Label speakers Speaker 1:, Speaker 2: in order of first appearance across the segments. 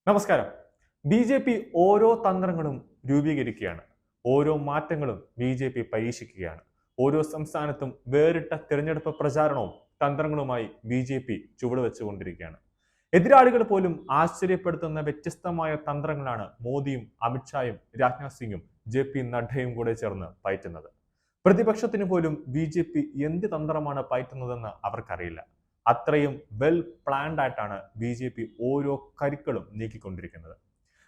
Speaker 1: നമസ്കാരം. ബി.ജെ.പി ഓരോ തന്ത്രങ്ങളും രൂപീകരിക്കുകയാണ്. ഓരോ മാറ്റങ്ങളും ബി.ജെ.പി പരീക്ഷിക്കുകയാണ്. ഓരോ സംസ്ഥാനത്തും വേറിട്ട തിരഞ്ഞെടുപ്പ് പ്രചാരണവും തന്ത്രങ്ങളുമായി ബി.ജെ.പി ചുവടുവെച്ചുകൊണ്ടിരിക്കുകയാണ്. എതിരാളികൾ പോലും ആശ്ചര്യപ്പെടുത്തുന്ന വ്യത്യസ്തമായ തന്ത്രങ്ങളാണ് മോദിയും അമിത്ഷായും രാജ്നാഥ് സിംഗും ജെ.പി നഡ്ഡയും കൂടെ ചേർന്ന് പയറ്റുന്നത്. പ്രതിപക്ഷത്തിന് പോലും ബി.ജെ.പി എന്ത് തന്ത്രമാണ് പയറ്റുന്നതെന്ന് അവർക്കറിയില്ല. അത്രയും വെൽ പ്ലാൻഡ് ആയിട്ടാണ് ബി.ജെ.പി ഓരോ കരുക്കളും നീക്കിക്കൊണ്ടിരിക്കുന്നത്.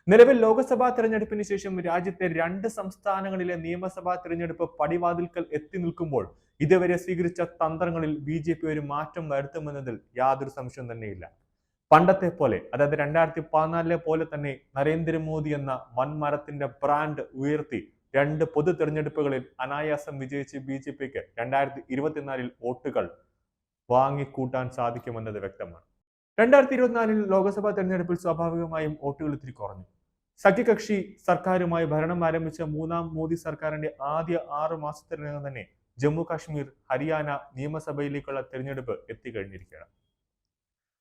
Speaker 1: നിലവിൽ ലോക്സഭാ തെരഞ്ഞെടുപ്പിന് ശേഷം രാജ്യത്തെ 2 സംസ്ഥാനങ്ങളിലെ നിയമസഭാ തെരഞ്ഞെടുപ്പ് പടിവാതിൽക്കൽ എത്തി നിൽക്കുമ്പോൾ ഇതുവരെ സ്വീകരിച്ച തന്ത്രങ്ങളിൽ ബി.ജെ.പി ഒരു മാറ്റം വരുത്തുമെന്നതിൽ യാതൊരു സംശയവും തന്നെയില്ല. പണ്ടത്തെ പോലെ, അതായത് 2014 പോലെ തന്നെ നരേന്ദ്രമോദി എന്ന വൻമരത്തിന്റെ ബ്രാൻഡ് ഉയർത്തി 2 പൊതു തെരഞ്ഞെടുപ്പുകളിൽ അനായാസം വിജയിച്ച് ബി.ജെ.പിക്ക് 2024 വോട്ടുകൾ വാങ്ങിക്കൂട്ടാൻ സാധിക്കുമെന്നത് വ്യക്തമാണ്. 2024 ലോക്സഭാ തെരഞ്ഞെടുപ്പിൽ സ്വാഭാവികമായും വോട്ടുകൾ ഇത്തിരി കുറഞ്ഞു. സഖ്യകക്ഷി സർക്കാരുമായി ഭരണം ആരംഭിച്ച 3ാം മോദി സർക്കാരിന്റെ ആദ്യ 6 മാസത്തിനകം തന്നെ ജമ്മു കാശ്മീർ, ഹരിയാന നിയമസഭയിലേക്കുള്ള തെരഞ്ഞെടുപ്പ് എത്തിക്കഴിഞ്ഞിരിക്കുകയാണ്.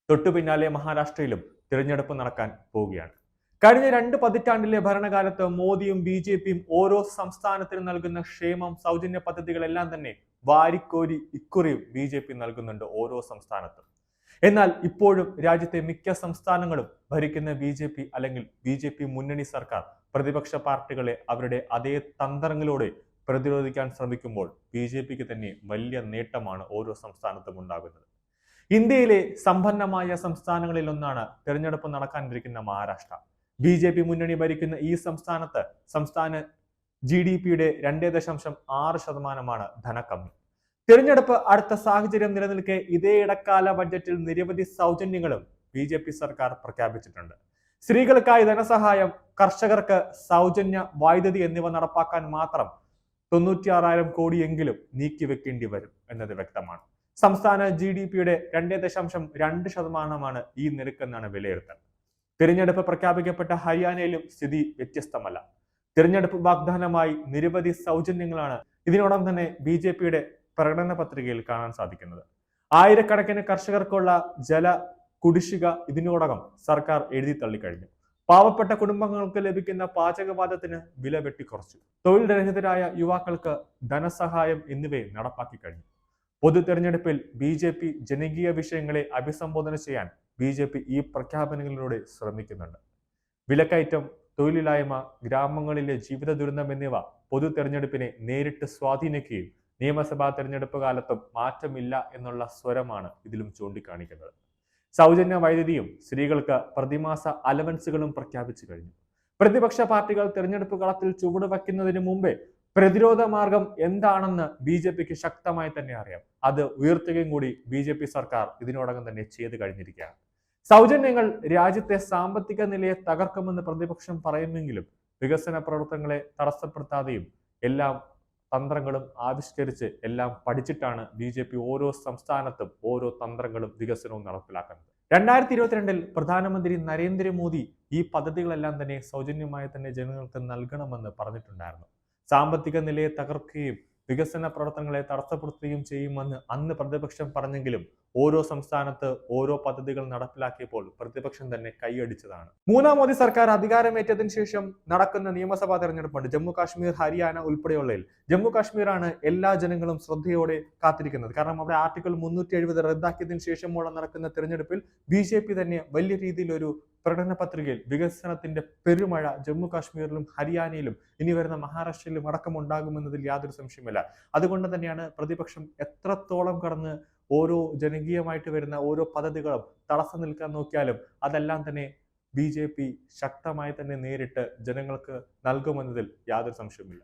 Speaker 1: തൊട്ടു പിന്നാലെ മഹാരാഷ്ട്രയിലും തിരഞ്ഞെടുപ്പ് നടക്കാൻ പോവുകയാണ്. കഴിഞ്ഞ 2 പതിറ്റാണ്ടിലെ ഭരണകാലത്ത് മോദിയും ബി.ജെ.പിയും ഓരോ സംസ്ഥാനത്തിനും നൽകുന്ന ക്ഷേമം, സൗജന്യ പദ്ധതികളെല്ലാം തന്നെ വാരിക്കോരി ഇക്കുറിയും ബി.ജെ.പി നൽകുന്നുണ്ട് ഓരോ സംസ്ഥാനത്തും. എന്നാൽ ഇപ്പോഴും രാജ്യത്തെ മിക്ക സംസ്ഥാനങ്ങളും ഭരിക്കുന്ന ബി.ജെ.പി അല്ലെങ്കിൽ ബി.ജെ.പി മുന്നണി സർക്കാർ പ്രതിപക്ഷ പാർട്ടികളെ അവരുടെ അതേ തന്ത്രങ്ങളോടെ പ്രതിരോധിക്കാൻ ശ്രമിക്കുമ്പോൾ ബി.ജെ.പിക്ക് തന്നെ വലിയ നേട്ടമാണ് ഓരോ സംസ്ഥാനത്തും ഉണ്ടാകുന്നത്. ഇന്ത്യയിലെ സമ്പന്നമായ സംസ്ഥാനങ്ങളിൽ ഒന്നാണ് തെരഞ്ഞെടുപ്പ് നടക്കാനിരിക്കുന്ന മഹാരാഷ്ട്ര. ബി.ജെ.പി മുന്നണി ഭരിക്കുന്ന ഈ സംസ്ഥാന GDP-യുടെ 2.6% ധനക്കമ്മി. തിരഞ്ഞെടുപ്പ് അടുത്ത സാഹചര്യം നിലനിൽക്കെ ഇതേ ഇടക്കാല ബഡ്ജറ്റിൽ നിരവധി സൗജന്യങ്ങളും ബി.ജെ.പി സർക്കാർ പ്രഖ്യാപിച്ചിട്ടുണ്ട്. സ്ത്രീകൾക്കായി ധനസഹായം, കർഷകർക്ക് സൗജന്യ വൈദ്യുതി എന്നിവ നടപ്പാക്കാൻ മാത്രം 96,000 കോടിയെങ്കിലും നീക്കിവെക്കേണ്ടി വരും എന്നത് വ്യക്തമാണ്. സംസ്ഥാന GDP-യുടെ 2.2% ഈ നിരക്കെന്നാണ് വിലയിരുത്തൽ. തിരഞ്ഞെടുപ്പ് പ്രഖ്യാപിക്കപ്പെട്ട ഹരിയാനയിലും സ്ഥിതി വ്യത്യസ്തമല്ല. തിരഞ്ഞെടുപ്പ് വാഗ്ദാനമായി നിരവധി സൗജന്യങ്ങളാണ് ഇതിനോടൊപ്പം തന്നെ ബി.ജെ.പിയുടെ പ്രകടന പത്രികയിൽ കാണാൻ സാധിക്കുന്നത്. ആയിരക്കണക്കിന് കർഷകർക്കുള്ള ജല കുടിശ്ശിക ഇതിനോടകം സർക്കാർ എഴുതി തള്ളിക്കഴിഞ്ഞു. പാവപ്പെട്ട കുടുംബങ്ങൾക്ക് ലഭിക്കുന്ന പാചകവാതത്തിന് വില വെട്ടിക്കുറച്ചു. തൊഴിൽ രഹിതരായ യുവാക്കൾക്ക് ധനസഹായം എന്നിവയും നടപ്പാക്കി കഴിഞ്ഞു. പൊതു തെരഞ്ഞെടുപ്പിൽ ബി.ജെ.പി ജനകീയ വിഷയങ്ങളെ അഭിസംബോധന ചെയ്യാൻ ബി.ജെ.പി ഈ പ്രഖ്യാപനങ്ങളിലൂടെ ശ്രമിക്കുന്നുണ്ട്. വിലക്കയറ്റം, തൊഴിലില്ലായ്മ, ഗ്രാമങ്ങളിലെ ജീവിത ദുരന്തം എന്നിവ പൊതു തെരഞ്ഞെടുപ്പിനെ നേരിട്ട് സ്വാധീനിക്കുകയും നിയമസഭാ തെരഞ്ഞെടുപ്പ് കാലത്തും മാറ്റമില്ല എന്നുള്ള സ്വരമാണ് ഇതിലും ചൂണ്ടിക്കാണിക്കുന്നത്. സൗജന്യ വൈദ്യുതിയും സ്ത്രീകൾക്ക് പ്രതിമാസ അലവൻസുകളും പ്രഖ്യാപിച്ചു കഴിഞ്ഞു. പ്രതിപക്ഷ പാർട്ടികൾ തെരഞ്ഞെടുപ്പ് കളത്തിൽ ചുവടുവയ്ക്കുന്നതിന് മുമ്പേ പ്രതിരോധ മാർഗം എന്താണെന്ന് ബി.ജെ.പിക്ക് ശക്തമായി തന്നെ അറിയാം. അത് ഉയർത്തുകയും കൂടി ബി.ജെ.പി സർക്കാർ ഇതിനോടകം തന്നെ ചെയ്തു കഴിഞ്ഞിരിക്കുകയാണ്. സൗജന്യങ്ങൾ രാജ്യത്തെ സാമ്പത്തിക നിലയെ തകർക്കുമെന്ന് പ്രതിപക്ഷം പറയുമെങ്കിലും വികസന പ്രവർത്തനങ്ങളെ തടസ്സപ്പെടുത്താതെയും എല്ലാം തന്ത്രങ്ങളും ആവിഷ്കരിച്ച് എല്ലാം പഠിച്ചിട്ടാണ് ബി.ജെ.പി ഓരോ സംസ്ഥാനത്തും ഓരോ തന്ത്രങ്ങളും വികസനവും നടപ്പിലാക്കുന്നത്. 2022 പ്രധാനമന്ത്രി നരേന്ദ്രമോദി ഈ പദ്ധതികളെല്ലാം തന്നെ സൗജന്യമായി തന്നെ ജനങ്ങൾക്ക് നൽകണമെന്ന് പറഞ്ഞിട്ടുണ്ടായിരുന്നു. സാമ്പത്തിക നിലയെ തകർക്കുകയും വികസന പ്രവർത്തനങ്ങളെ തടസ്സപ്പെടുത്തുകയും ചെയ്യുമെന്ന് അന്ന് പ്രതിപക്ഷം പറഞ്ഞെങ്കിലും ഓരോ സംസ്ഥാനത്ത് ഓരോ പദ്ധതികൾ നടപ്പിലാക്കിയപ്പോൾ പ്രതിപക്ഷം തന്നെ കൈയടിച്ചതാണ്. 3ാം മോദി സർക്കാർ അധികാരമേറ്റതിനു ശേഷം നടക്കുന്ന നിയമസഭാ തെരഞ്ഞെടുപ്പുണ്ട്. ജമ്മു കാശ്മീർ, ഹരിയാന ഉൾപ്പെടെയുള്ളതിൽ ജമ്മു കാശ്മീരാണ് എല്ലാ ജനങ്ങളും ശ്രദ്ധയോടെ കാത്തിരിക്കുന്നത്. കാരണം അവിടെ ആർട്ടിക്കിൾ 370 റദ്ദാക്കിയതിനു ശേഷമുള്ള നടക്കുന്ന തെരഞ്ഞെടുപ്പിൽ ബി.ജെ.പി തന്നെ വലിയ രീതിയിലൊരു പ്രകടന പത്രികയിൽ വികസനത്തിന്റെ പെരുമഴ ജമ്മു കാശ്മീരിലും ഹരിയാനയിലും ഇനി വരുന്ന മഹാരാഷ്ട്രയിലും അടക്കമുണ്ടാകുമെന്നതിൽ യാതൊരു സംശയമില്ല. അതുകൊണ്ട് തന്നെയാണ് പ്രതിപക്ഷം എത്രത്തോളം കടന്ന് ഓരോ ജനകീയമായിട്ട് വരുന്ന ഓരോ പദ്ധതികളും തടസ്സം നിൽക്കാൻ നോക്കിയാലും അതെല്ലാം തന്നെ ബി.ജെ.പി ശക്തമായി തന്നെ നേരിട്ട് ജനങ്ങൾക്ക് നൽകുമെന്നതിൽ യാതൊരു സംശയവുമില്ല.